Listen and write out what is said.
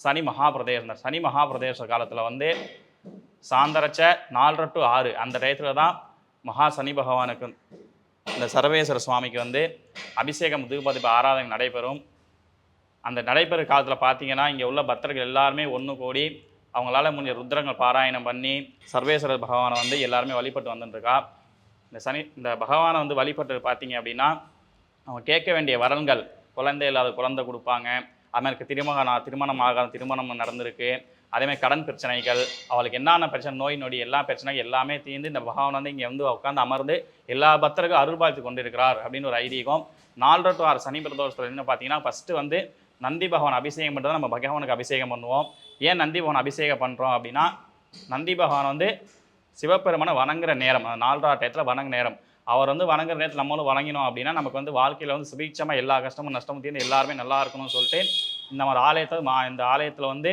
சனி மகாபிரதேசம். இந்த சனி மகாபிரதேச காலத்தில் வந்து சாந்தரச்ச 4:30 to 6 அந்த டயத்தில் தான் மகா சனி பகவானுக்கு இந்த சர்வேஸ்வர சுவாமிக்கு வந்து அபிஷேகம் தீபதிப ஆராதனை நடைபெறும். அந்த நடைபெறும் காலத்தில் பார்த்தீங்கன்னா இங்கே உள்ள பக்தர்கள் எல்லாருமே ஒன்று கூடி அவங்களால முடிஞ்ச ருத்ரங்கள் பாராயணம் பண்ணி சர்வேஸ்வர பகவானை வந்து எல்லாருமே வழிபட்டு வந்துட்டுருக்கா. இந்த பகவானை வந்து வழிபட்டு பார்த்தீங்க அப்படின்னா அவங்க கேட்க வேண்டிய வரன்கள், குழந்தை இல்லாத குழந்தை கொடுப்பாங்க, அதுமாதிரி திருமணம் நடந்திருக்கு, அதேமாதிரி கடன் பிரச்சனைகள், அவளுக்கு என்னென்ன பிரச்சனை, நோய் நொடி எல்லா பிரச்சனைகள் எல்லாமே தீர்ந்து இந்த பகவான் வந்து இங்கே வந்து உட்காந்து அமர்ந்து எல்லா பக்தருக்கும் அருள்பாலித்து கொண்டிருக்கிறார் அப்படின்னு ஒரு ஐதீகம். 4 to 6 சனி பிரதோஷத்தில் என்ன பார்த்தீங்கன்னா ஃபஸ்ட்டு வந்து நந்தி பகவான் அபிஷேகம் பண்ணுறது நம்ம பகவானுக்கு அபிஷேகம் பண்ணுவோம். ஏன் நந்தி பகவான் அபிஷேகம் பண்ணுறோம் அப்படின்னா நந்தி பகவான் வந்து சிவபெருமானை வணங்குற நேரம், 4:30 டயத்தில் வணங்குற நேரம். அவர் வந்து வணங்குற நேரத்தில் நம்மளும் வணங்கினோம் அப்படின்னா நமக்கு வந்து வாழ்க்கையில் வந்து சுபீட்சமாக எல்லா கஷ்டமும் நஷ்டமும் தீர்ந்து எல்லாருமே நல்லா இருக்கணும்னு சொல்லிட்டு இந்த மாதிரி இந்த ஆலயத்தில் வந்து